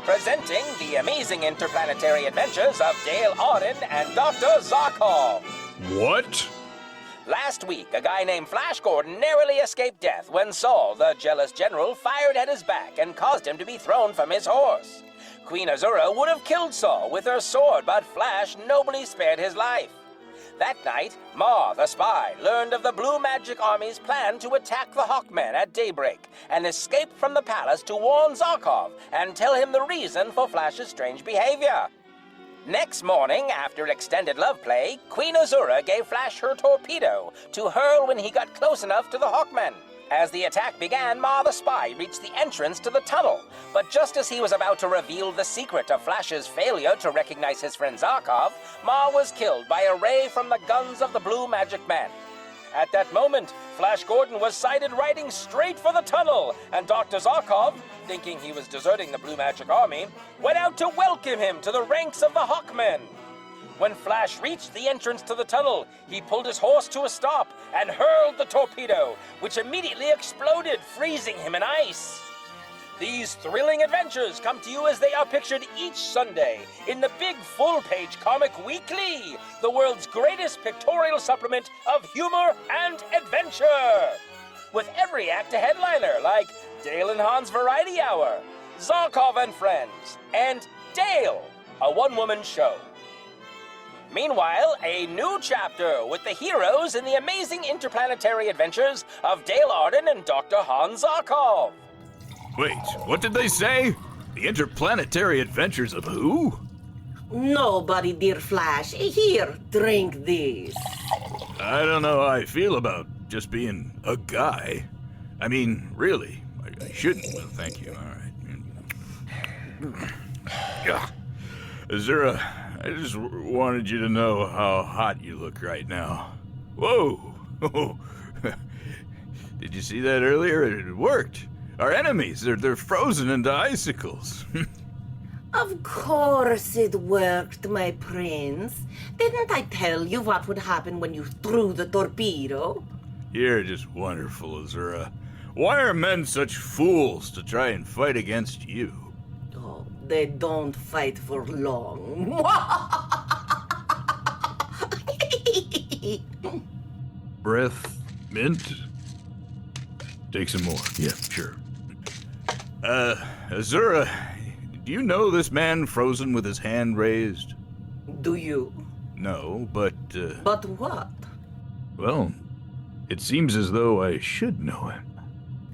presenting the amazing interplanetary adventures of Dale Arden and Dr. Zarkov. What? Last week, a guy named Flash Gordon narrowly escaped death when Saul, the jealous general, fired at his back and caused him to be thrown from his horse. Queen Azura would have killed Saul with her sword, but Flash nobly spared his life. That night, Ma, the spy, learned of the Blue Magic Army's plan to attack the Hawkman at daybreak and escaped from the palace to warn Zarkov and tell him the reason for Flash's strange behavior. Next morning, after extended love play, Queen Azura gave Flash her torpedo to hurl when he got close enough to the Hawkman. As the attack began, Ma the spy reached the entrance to the tunnel, but just as he was about to reveal the secret of Flash's failure to recognize his friend Zarkov, Ma was killed by a ray from the guns of the Blue Magic Man. At that moment, Flash Gordon was sighted riding straight for the tunnel, and Dr. Zarkov, thinking he was deserting the Blue Magic Army, went out to welcome him to the ranks of the Hawkmen. When Flash reached the entrance to the tunnel, he pulled his horse to a stop and hurled the torpedo, which immediately exploded, freezing him in ice. These thrilling adventures come to you as they are pictured each Sunday in the big full-page Comic Weekly, the world's greatest pictorial supplement of humor and adventure. With every act a headliner like Dale and Han's Variety Hour, Zarkov and Friends, and Dale, a one-woman show. Meanwhile, a new chapter with the heroes in the amazing interplanetary adventures of Dale Arden and Dr. Hans Zarkov. Wait, what did they say? The interplanetary adventures of who? Nobody, dear Flash. Here, drink this. I don't know how I feel about just being a guy. I mean, really, I shouldn't. Well, thank you. All right. Yeah. Azura, I just wanted you to know how hot you look right now. Whoa! Did you see that earlier? It worked. Our enemies, they're frozen into icicles. Of course it worked, my prince. Didn't I tell you what would happen when you threw the torpedo? You're just wonderful, Azura. Why are men such fools to try and fight against you? Oh, they don't fight for long. Breath mint? Take some more. Yeah, sure. Azura, do you know this man frozen with his hand raised? Do you? No, but, But what? well, it seems as though I should know him.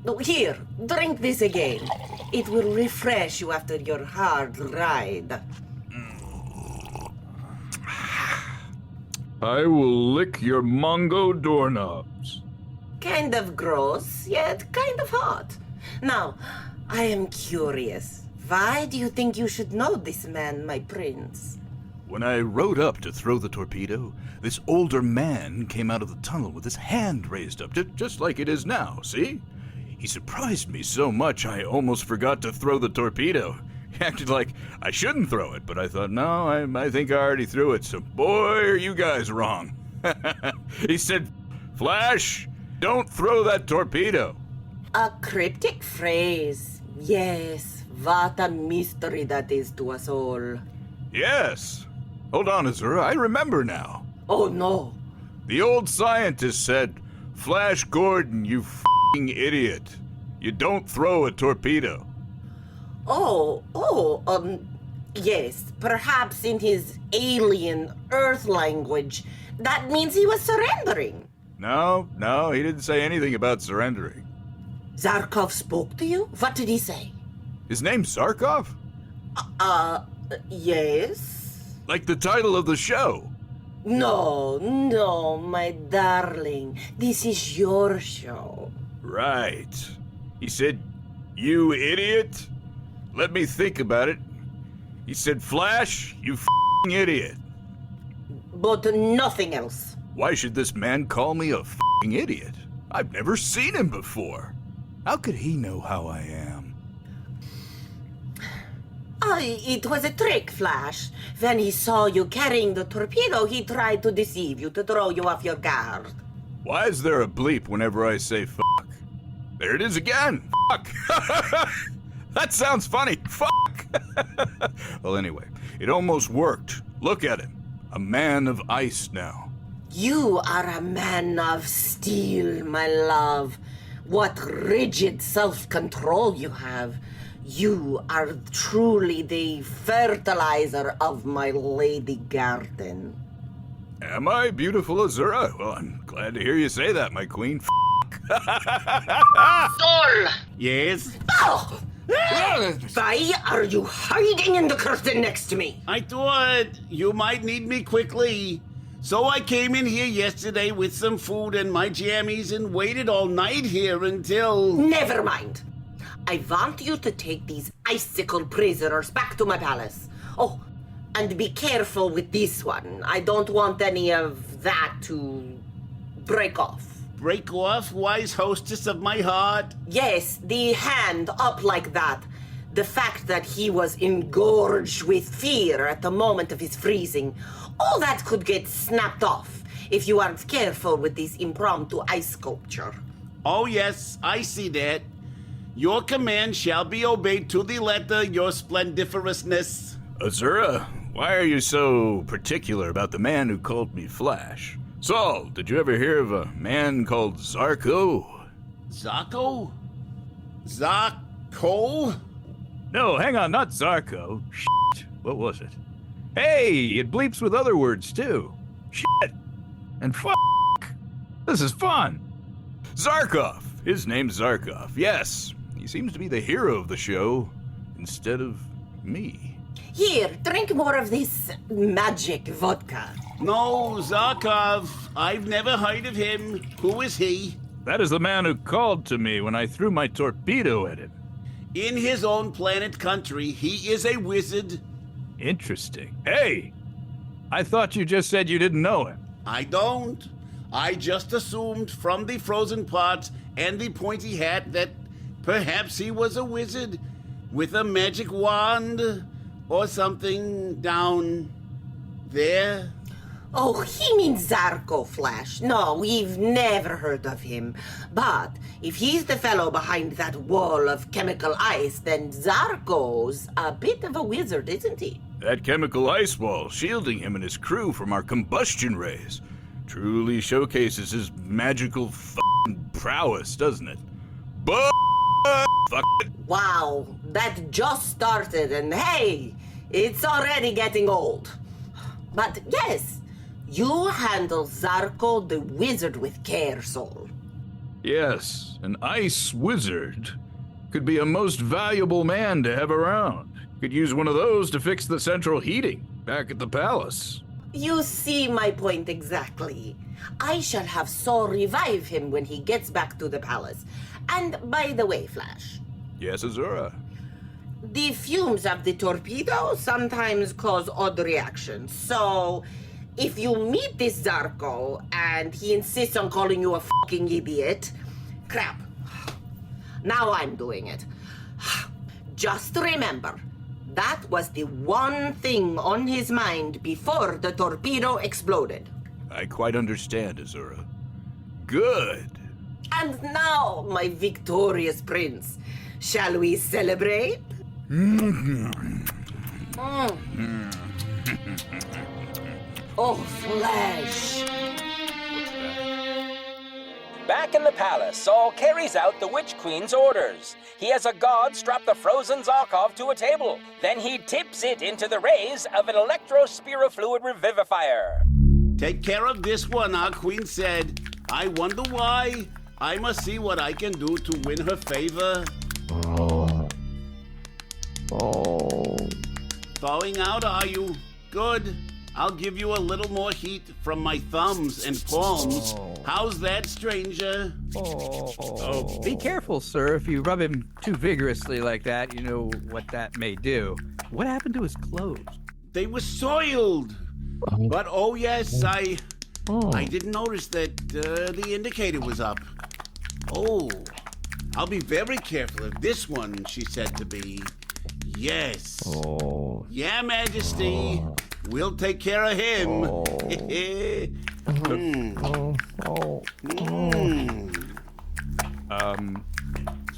No, here, drink this again. It will refresh you after your hard ride. I will lick your Mongo doorknobs. Kind of gross, yet kind of hot. Now, I am curious. Why do you think you should know this man, my prince? When I rode up to throw the torpedo, this older man came out of the tunnel with his hand raised up, just like it is now, see? He surprised me so much I almost forgot to throw the torpedo. He acted like I shouldn't throw it, but I thought, no, I think I already threw it, so boy, are you guys wrong. He said, Flash, don't throw that torpedo. A cryptic phrase. Yes, what a mystery that is to us all. Yes. Hold on, Azura, I remember now. Oh, no. The old scientist said, Flash Gordon, you f***ing idiot. You don't throw a torpedo. Yes, perhaps in his alien Earth language. That means he was surrendering. No, he didn't say anything about surrendering. Zarkov spoke to you? What did he say? His name's Zarkov? Yes? Like the title of the show. No, my darling. This is your show. Right. He said, you idiot? Let me think about it. He said, Flash, you f***ing idiot. But nothing else. Why should this man call me a f***ing idiot? I've never seen him before. How could he know how I am? It was a trick, Flash. When he saw you carrying the torpedo, he tried to deceive you, to throw you off your guard. Why is there a bleep whenever I say fuck? There it is again. Fuck. That sounds funny. Fuck! Well, anyway, it almost worked. Look at him. A man of ice now. You are a man of steel, my love. What rigid self-control you have. You are truly the fertilizer of my lady garden. Am I beautiful, Azura? Well, I'm glad to hear you say that, my queen. Saul! Yes? Oh! Why are you hiding in the curtain next to me? I thought you might need me quickly. So I came in here yesterday with some food and my jammies and waited all night here until... Never mind. I want you to take these icicle prisoners back to my palace. Oh, and be careful with this one. I don't want any of that to break off. Break off, wise hostess of my heart? Yes, the hand up like that. The fact that he was engorged with fear at the moment of his freezing. All that could get snapped off if you aren't careful with this impromptu ice sculpture. Oh yes, I see that. Your command shall be obeyed to the letter, your splendiferousness. Azura, why are you so particular about the man who called me Flash? Saul, did you ever hear of a man called Zarkov? Zarko? Zarko? No, hang on, not Zarko. Shit, what was it? Hey, it bleeps with other words too. Shit. And fuck. This is fun. Zarkov. His name's Zarkov, yes. He seems to be the hero of the show instead of me. Here, drink more of this magic vodka. No, Zarkov. I've never heard of him. Who is he? That is the man who called to me when I threw my torpedo at him. In his own planet country, he is a wizard. Interesting. Hey! I thought you just said you didn't know him. I don't. I just assumed from the frozen parts and the pointy hat that perhaps he was a wizard with a magic wand or something down there. Oh, he means Zarko, Flash. No, we've never heard of him. But if he's the fellow behind that wall of chemical ice, then Zarko's a bit of a wizard, isn't he? That chemical ice wall shielding him and his crew from our combustion rays truly showcases his magical f***ing prowess, doesn't it? But fuck it. Wow, that just started, and hey, it's already getting old. But yes, you handle Zarko the wizard with care, Saul. Yes, an ice wizard could be a most valuable man to have around. Could use one of those to fix the central heating back at the palace. You see my point exactly. I shall have Saul revive him when he gets back to the palace. And by the way, Flash, Yes, Azura. the fumes of the torpedo sometimes cause odd reactions. So, if you meet this Zarko and he insists on calling you a fucking idiot, crap. Now I'm doing it. Just remember, that was the one thing on his mind before the torpedo exploded. I quite understand, Azura. Good. And now, my victorious prince, shall we celebrate? Oh, Flash. Back in the palace, Saul carries out the Witch Queen's orders. He has a god strap the frozen Zarkov to a table. Then he tips it into the rays of an electrospirofluid revivifier. Take care of this one, our queen said. I wonder why. I must see what I can do to win her favor. Thawing out, are you? Good. I'll give you a little more heat from my thumbs and palms. How's that, stranger? Oh, be careful, sir. If you rub him too vigorously like that, you know what that may do. What happened to his clothes? They were soiled. But oh yes, I didn't notice that the indicator was up. Oh, I'll be very careful of this one, she said to me. Yes. Yeah, Majesty. We'll take care of him.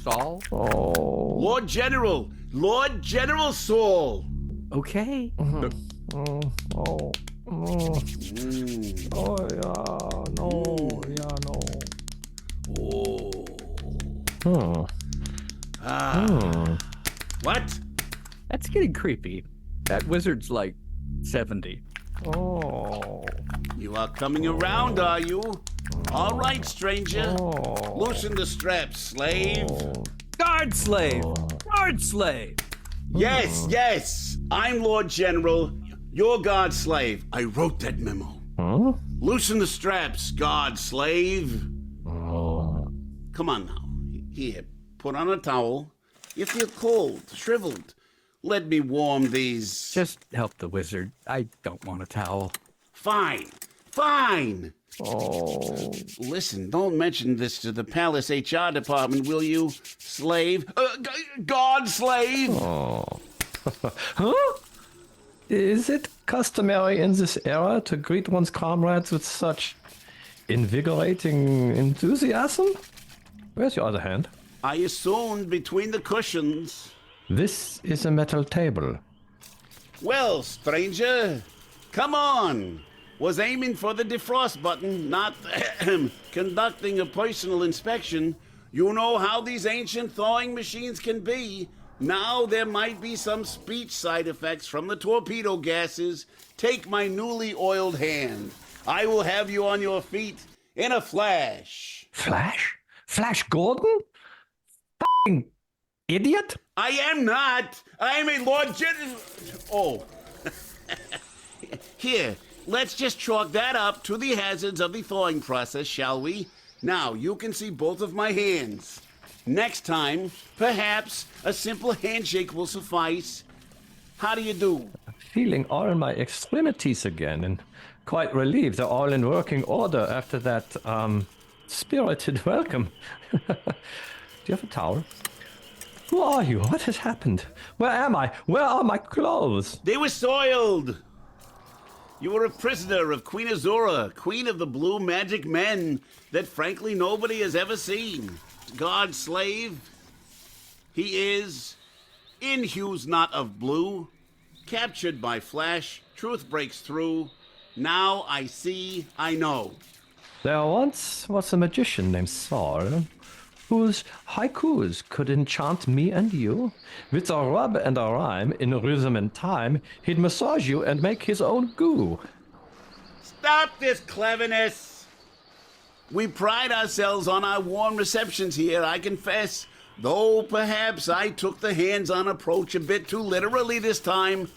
Saul? Oh. Lord General Saul. Okay. Oh. Oh. Oh, yeah. No. Yeah, no. Oh. Hmm. What? That's getting creepy. That wizard's like 70. Oh. You are coming around, are you? All right, stranger. Oh. Loosen the straps, slave. Guard slave! Guard slave! Yes. I'm Lord General, your guard slave. I wrote that memo. Huh? Loosen the straps, guard slave. Oh. Come on now. Here, put on a towel. You feel cold, shriveled. Let me warm these. Just help the wizard. I don't want a towel. Fine. Oh. Listen, don't mention this to the palace HR department, will you, slave? Guard slave! Oh. Huh? Is it customary in this era to greet one's comrades with such invigorating enthusiasm? Where's your other hand? I assumed between the cushions. This is a metal table. Well, stranger, come on. Was aiming for the defrost button, not conducting a personal inspection. You know how these ancient thawing machines can be. Now there might be some speech side effects from the torpedo gases. Take my newly oiled hand. I will have you on your feet in a flash. Flash? Flash Gordon? F***ing idiot? I am not. I am a Lord General. Oh. Here, let's just chalk that up to the hazards of the thawing process, shall we? Now, you can see both of my hands. Next time, perhaps a simple handshake will suffice. How do you do? Feeling all my extremities again and quite relieved they're all in working order after that, spirited welcome. Do you have a towel? Who are you? What has happened? Where am I? Where are my clothes? They were soiled. You were a prisoner of Queen Azura, queen of the blue magic men that frankly nobody has ever seen. God's slave. He is, in hues not of blue, captured by flash, truth breaks through. Now I see, I know. There once was a magician named Saul, whose haikus could enchant me and you. With a rub and a rhyme, in rhythm and time, he'd massage you and make his own goo. Stop this cleverness! We pride ourselves on our warm receptions here, I confess. Though perhaps I took the hands-on approach a bit too literally this time.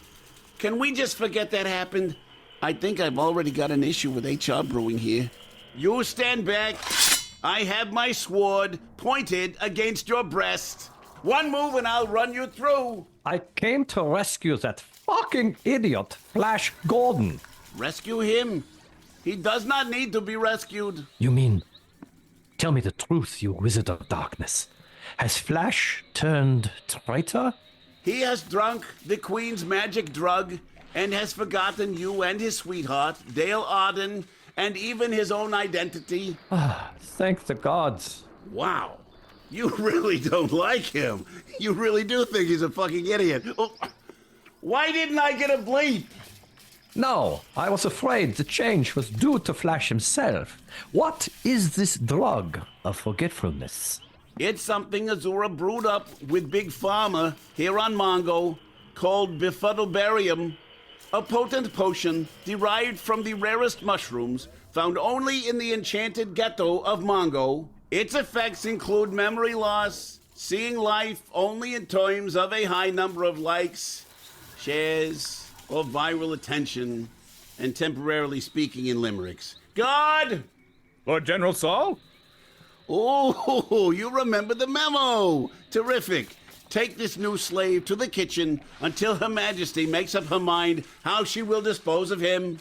Can we just forget that happened? I think I've already got an issue with HR brewing here. You stand back. I have my sword pointed against your breast. One move and I'll run you through. I came to rescue that fucking idiot, Flash Gordon. Rescue him? He does not need to be rescued. You mean, tell me the truth, you wizard of darkness. Has Flash turned traitor? He has drunk the Queen's magic drug and has forgotten you and his sweetheart, Dale Arden, and even his own identity. Thank the gods. Wow. You really don't like him. You really do think he's a fucking idiot. Oh, why didn't I get a bleep? No, I was afraid the change was due to Flash himself. What is this drug of forgetfulness? It's something Azura brewed up with Big Pharma here on Mongo called Befuddlebarium, a potent potion derived from the rarest mushrooms found only in the enchanted ghetto of Mongo. Its effects include memory loss, seeing life only in terms of a high number of likes, shares, or viral attention, and temporarily speaking in limericks. God! Lord General Saul? Oh, you remember the memo! Terrific. Take this new slave to the kitchen until Her Majesty makes up her mind how she will dispose of him.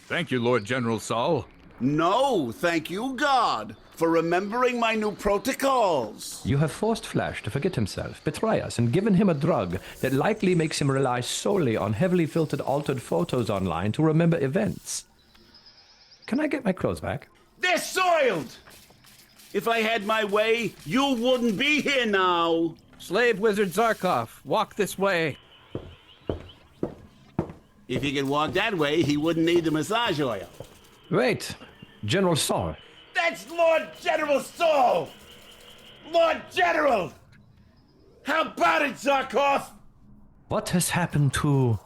Thank you, Lord General Saul. No, thank you, God, for remembering my new protocols. You have forced Flash to forget himself, betray us, and given him a drug that likely makes him rely solely on heavily filtered altered photos online to remember events. Can I get my clothes back? They're soiled! If I had my way, you wouldn't be here now. Slave wizard Zarkov, walk this way. If he could walk that way, he wouldn't need the massage oil. Wait, General Saul. That's Lord General Saul! Lord General! How about it, Zarkov? What has happened to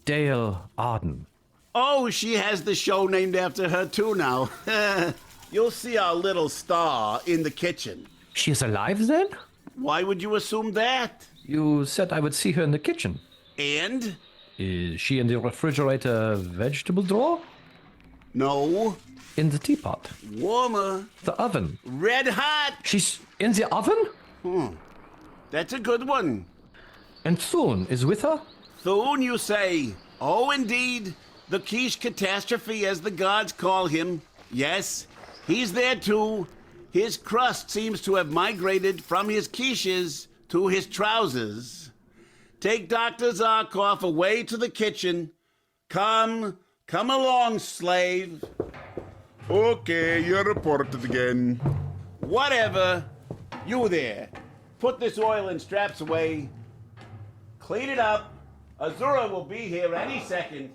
Dale Arden? Oh, she has the show named after her too now. You'll see our little star in the kitchen. She is alive then? Why would you assume that? You said I would see her in the kitchen. And? Is she in the refrigerator vegetable drawer? No. In the teapot? Warmer. The oven? Red hot. She's in the oven? That's a good one. And Thune is with her? Thune, you say? Oh, indeed. The quiche catastrophe, as the gods call him. Yes, he's there too. His crust seems to have migrated from his quiches to his trousers. Take Dr. Zarkov away to the kitchen. Come along, slave. Okay, you're reported again. Whatever. You there. Put this oil and straps away. Clean it up. Azura will be here any second.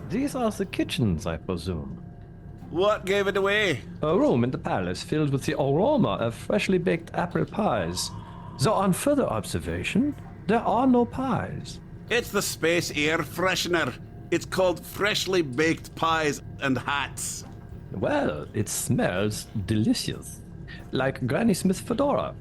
These are the kitchens, I presume. What gave it away? A room in the palace filled with the aroma of freshly baked apple pies. Though on further observation, there are no pies. It's the space air freshener. It's called freshly baked pies and hats. Well, it smells delicious. Like Granny Smith's fedora.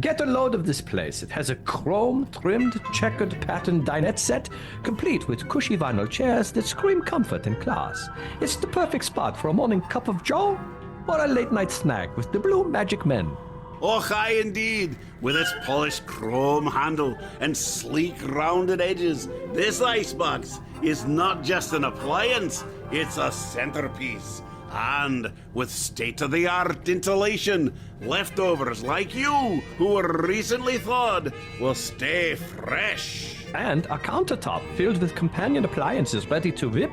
Get a load of this place. It has a chrome-trimmed, checkered pattern dinette set, complete with cushy vinyl chairs that scream comfort and class. It's the perfect spot for a morning cup of joe or a late-night snack with the Blue Magic Men. Oh, hi indeed. With its polished chrome handle and sleek rounded edges, this icebox is not just an appliance, it's a centerpiece. And with state-of-the-art insulation, leftovers like you, who were recently thawed, will stay fresh. And a countertop filled with companion appliances ready to whip,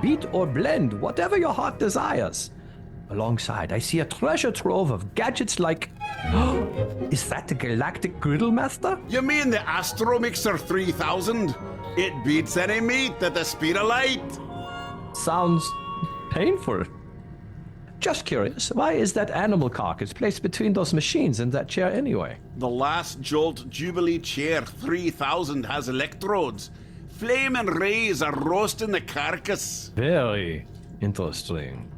beat, or blend whatever your heart desires. Alongside, I see a treasure trove of gadgets like... Is that the Galactic Griddle Master? You mean the Astromixer 3000? It beats any meat at the speed of light. Sounds painful. Just curious, why is that animal carcass placed between those machines and that chair anyway? The last Jolt Jubilee Chair 3000 has electrodes. Flame and rays are roasting the carcass. Very interesting.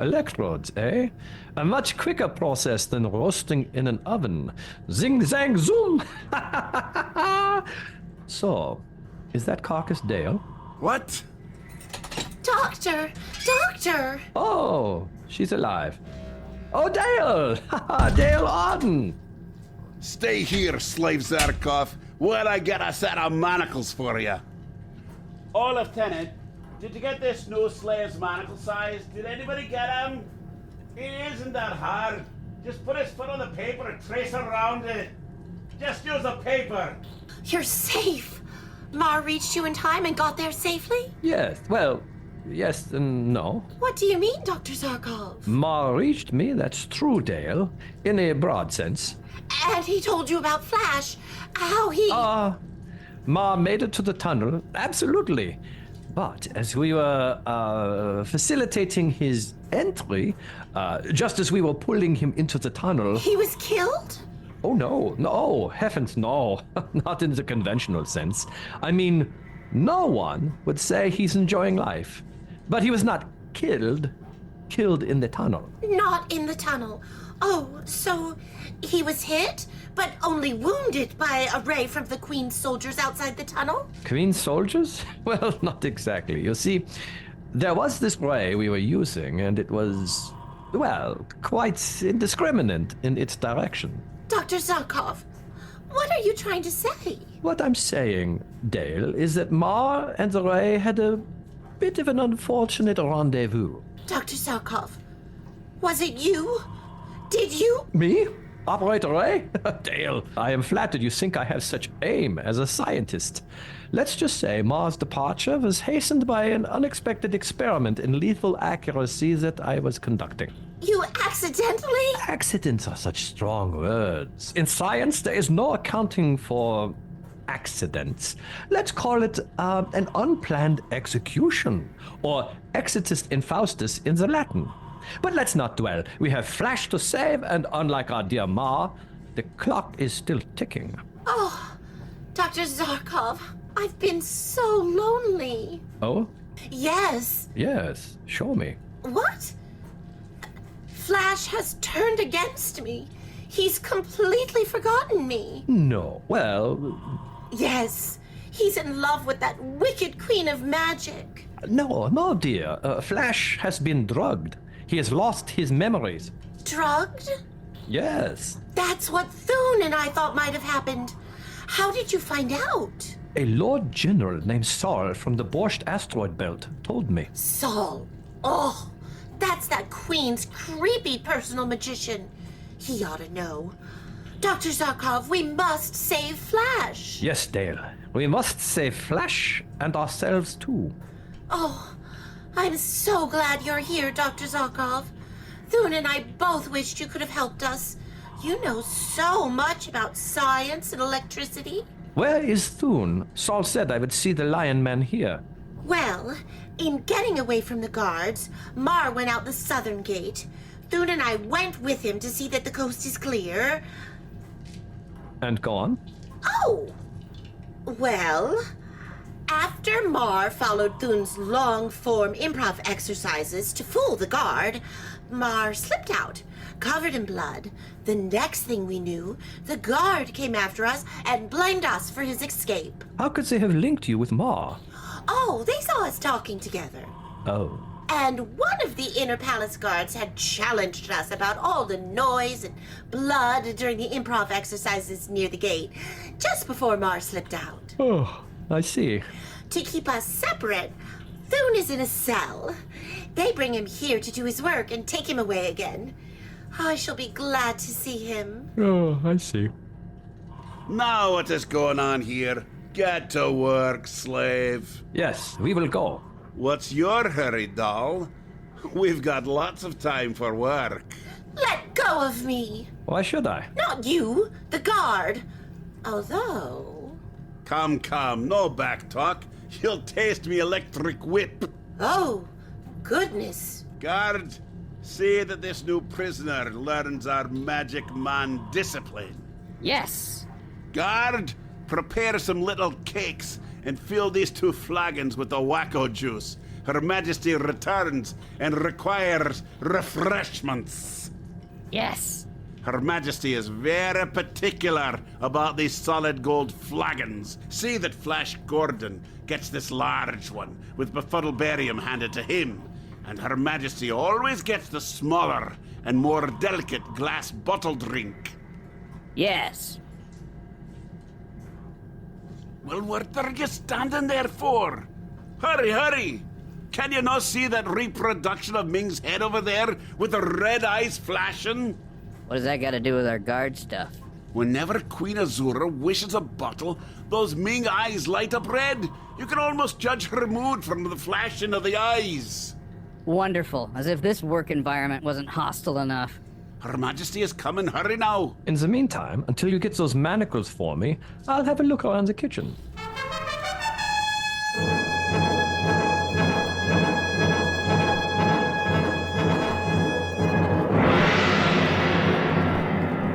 Electrodes, eh? A much quicker process than roasting in an oven. Zing, zang, zoom! So, is that carcass Dale? What? Doctor! Doctor! Oh, she's alive. Oh, Dale! Dale Arden! Stay here, slave Zarkov, while I get a set of manacles for you. Oh, Lieutenant, did you get this new slave's manacle size? Did anybody get him? It isn't that hard. Just put his foot on the paper and trace around it. Just use the paper. You're safe! Ma reached you in time and got there safely? Yes, well, yes and no. What do you mean, Dr. Zarkov? Ma reached me, that's true, Dale, in a broad sense. And he told you about Flash, how he... Ma made it to the tunnel, absolutely. But as we were facilitating his entry, just as we were pulling him into the tunnel... He was killed? Oh, no, heavens no. Not in the conventional sense. I mean, no one would say he's enjoying life. But he was not killed in the tunnel. Not in the tunnel. Oh, so he was hit, but only wounded by a ray from the Queen's soldiers outside the tunnel? Queen's soldiers? Well, not exactly. You see, there was this ray we were using, and it was, well, quite indiscriminate in its direction. Dr. Zarkov, what are you trying to say? What I'm saying, Dale, is that Ma and the ray had a bit of an unfortunate rendezvous. Dr. Zarkov, was it you? Did you? Me? Operator Ray? Dale, I am flattered you think I have such aim as a scientist. Let's just say Mars' departure was hastened by an unexpected experiment in lethal accuracy that I was conducting. You accidentally? Accidents are such strong words. In science, there is no accounting for accidents. Let's call it an unplanned execution, or exitus infaustus in the Latin. But let's not dwell. We have Flash to save, and unlike our dear Ma, the clock is still ticking. Oh, Dr. Zarkov, I've been so lonely. Oh? Yes. Yes, show me. What? Flash has turned against me. He's completely forgotten me. No, well... Yes, he's in love with that wicked queen of magic. No, dear. Flash has been drugged. He has lost his memories. Drugged? Yes. That's what Thune and I thought might have happened. How did you find out? A Lord General named Saul from the Borscht asteroid belt told me. Saul. Oh, that's that queen's creepy personal magician. He ought to know. Dr. Zarkov, we must save Flash. Yes, Dale. We must save Flash and ourselves too. Oh, I'm so glad you're here, Dr. Zarkov. Thune and I both wished you could have helped us. You know so much about science and electricity. Where is Thune? Saul said I would see the Lion Man here. Well, in getting away from the guards, Mar went out the southern gate. Thune and I went with him to see that the coast is clear. And go on? Oh! Well, after Mar followed Thune's long-form improv exercises to fool the guard, Mar slipped out, covered in blood. The next thing we knew, the guard came after us and blamed us for his escape. How could they have linked you with Ma? Oh, they saw us talking together. Oh. And one of the inner palace guards had challenged us about all the noise and blood during the improv exercises near the gate, just before Mar slipped out. Oh, I see. To keep us separate, Thune is in a cell. They bring him here to do his work and take him away again. I shall be glad to see him. Oh, I see. Now what is going on here? Get to work, slave. Yes, we will go. What's your hurry, doll? We've got lots of time for work. Let go of me. Why should I? Not you, the guard. Although... Come, no back talk. You'll taste me electric whip. Oh, goodness. Guard, see that this new prisoner learns our magic man discipline. Yes. Guard, prepare some little cakes and fill these 2 flagons with the wacko juice. Her Majesty returns and requires refreshments. Yes. Her Majesty is very particular about these solid gold flagons. See that Flash Gordon gets this large one, with befuddlebarium handed to him. And Her Majesty always gets the smaller and more delicate glass bottle drink. Yes. Well, what are you standing there for? Hurry! Can you not see that reproduction of Ming's head over there with the red eyes flashing? What does that got to do with our guard stuff? Whenever Queen Azura wishes a bottle, those Ming eyes light up red. You can almost judge her mood from the flashing of the eyes. Wonderful. As if this work environment wasn't hostile enough. Her Majesty is coming. Hurry now. In the meantime, until you get those manacles for me, I'll have a look around the kitchen.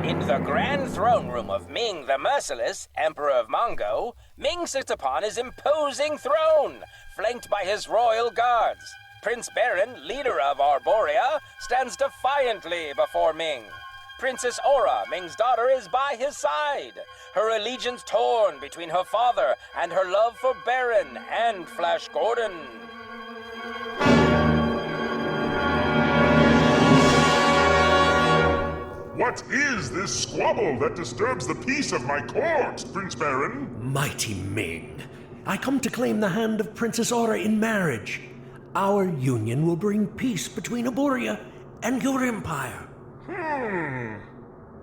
In the grand throne room of Ming the Merciless, Emperor of Mongo, Ming sits upon his imposing throne, flanked by his royal guards. Prince Baron, leader of Arborea, stands defiantly before Ming. Princess Aura, Ming's daughter, is by his side, her allegiance torn between her father and her love for Baron and Flash Gordon. What is this squabble that disturbs the peace of my court, Prince Baron? Mighty Ming, I come to claim the hand of Princess Aura in marriage. Our union will bring peace between Arborea and your empire.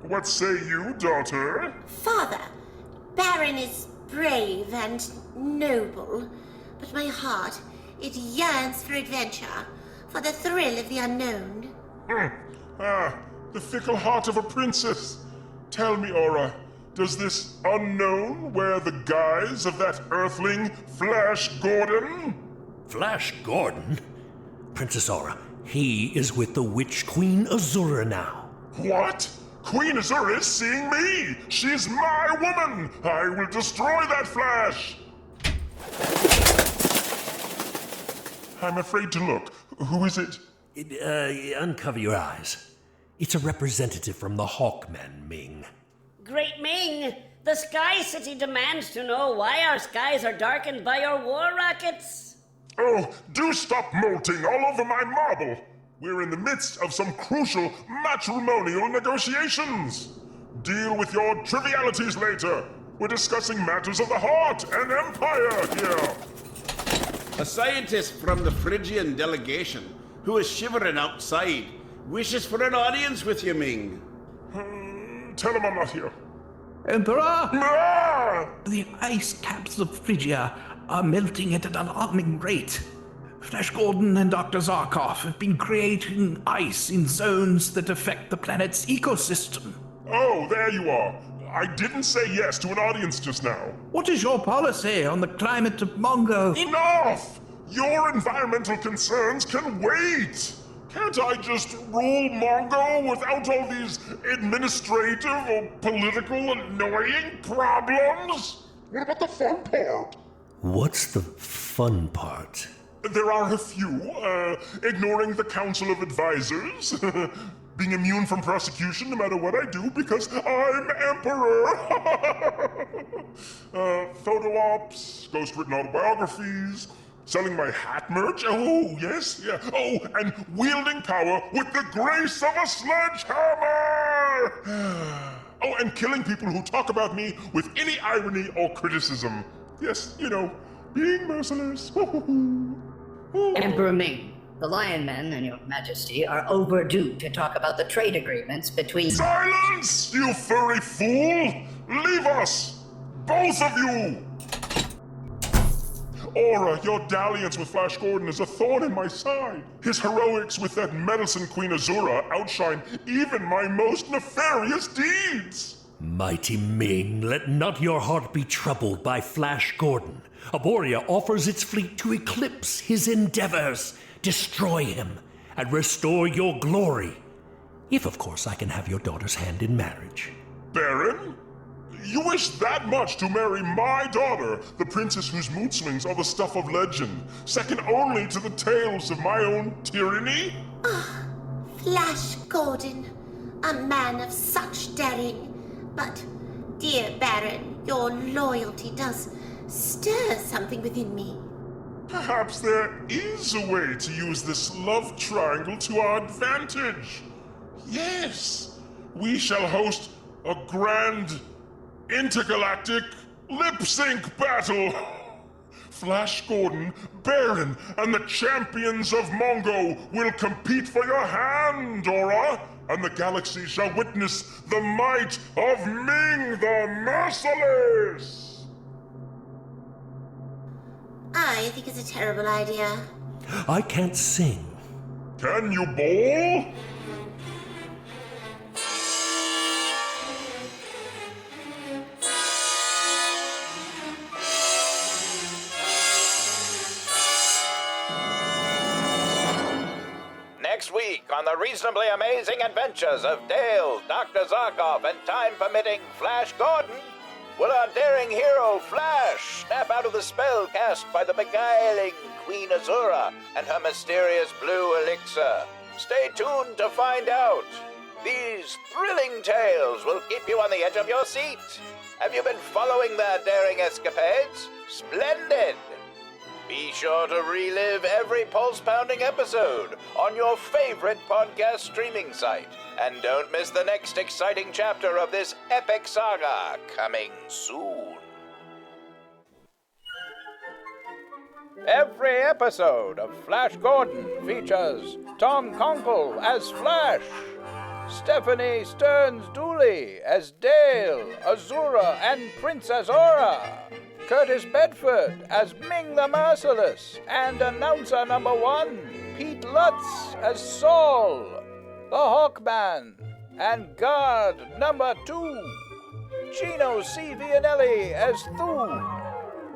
What say you, daughter? Father, Baron is brave and noble, but my heart, it yearns for adventure, for the thrill of the unknown. The fickle heart of a princess. Tell me, Aura, does this unknown wear the guise of that earthling, Flash Gordon? Flash Gordon? Princess Aura, he is with the Witch Queen Azura now. What? Queen Azura is seeing me! She's my woman! I will destroy that Flash! I'm afraid to look. Who is it? Uncover your eyes. It's a representative from the Hawkman, Ming. Great Ming, the Sky City demands to know why our skies are darkened by your war rockets. Oh, do stop molting all over my marble! We're in the midst of some crucial matrimonial negotiations! Deal with your trivialities later! We're discussing matters of the heart and empire here! A scientist from the Phrygian delegation, who is shivering outside, wishes for an audience with you, Ming. Tell him I'm not here. Emperor! Ah! The ice caps of Phrygia are melting at an alarming rate. Flash Gordon and Dr. Zarkov have been creating ice in zones that affect the planet's ecosystem. Oh, there you are. I didn't say yes to an audience just now. What is your policy on the climate of Mongo? Enough! Your environmental concerns can wait! Can't I just rule Mongo without all these administrative or political annoying problems? What about the fun part? What's the fun part? There are a few. Ignoring the Council of Advisors. Being immune from prosecution no matter what I do because I'm Emperor. Photo ops, ghost-written autobiographies, selling my hat merch. Oh, yes, yeah. Oh, and wielding power with the grace of a sledgehammer. Oh, and killing people who talk about me with any irony or criticism. Yes, you know, being merciless. Emperor Ming, the Lion Men and your Majesty are overdue to talk about the trade agreements between— Silence, you furry fool! Leave us! Both of you! Aura, your dalliance with Flash Gordon is a thorn in my side. His heroics with that medicine Queen Azura outshine even my most nefarious deeds. Mighty Ming, let not your heart be troubled by Flash Gordon. Aboria offers its fleet to eclipse his endeavors, destroy him, and restore your glory. If, of course, I can have your daughter's hand in marriage. Baron? You wish that much to marry my daughter, the princess whose mood swings are the stuff of legend, second only to the tales of my own tyranny? Flash Gordon, a man of such daring. But, dear Baron, your loyalty does stir something within me. Perhaps there is a way to use this love triangle to our advantage. Yes, we shall host a grand intergalactic lip-sync battle. Flash Gordon, Baron, and the champions of Mongo will compete for your hand, Aura, and the galaxy shall witness the might of Ming the Merciless! I think it's a terrible idea. I can't sing. Can you bowl? Next week on the reasonably amazing adventures of Dale, Dr. Zarkov, and time-permitting Flash Gordon, will our daring hero Flash snap out of the spell cast by the beguiling Queen Azura and her mysterious blue elixir. Stay tuned to find out. These thrilling tales will keep you on the edge of your seat. Have you been following their daring escapades? Splendid! Be sure to relive every pulse-pounding episode on your favorite podcast streaming site. And don't miss the next exciting chapter of this epic saga, coming soon. Every episode of Flash Gordon features Tom Konkle as Flash, Stephanie Stearns Dulli as Dale, Azura, and Princess Aura. Kurtis Bedford as Ming the Merciless, and announcer number 1, Pete Lutz as Saul, the Hawkman, and guard number 2, Gino C. Vianelli as Thune,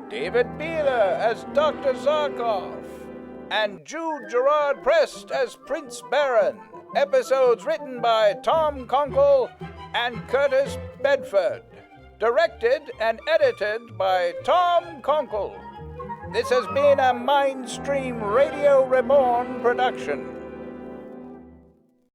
David Beeler as Dr. Zarkov, and Jude Gerard Prest as Prince Baron. Episodes written by Tom Konkle and Kurtis Bedford. Directed and edited by Tom Konkle. This has been a Mindstream Radio Reborn production.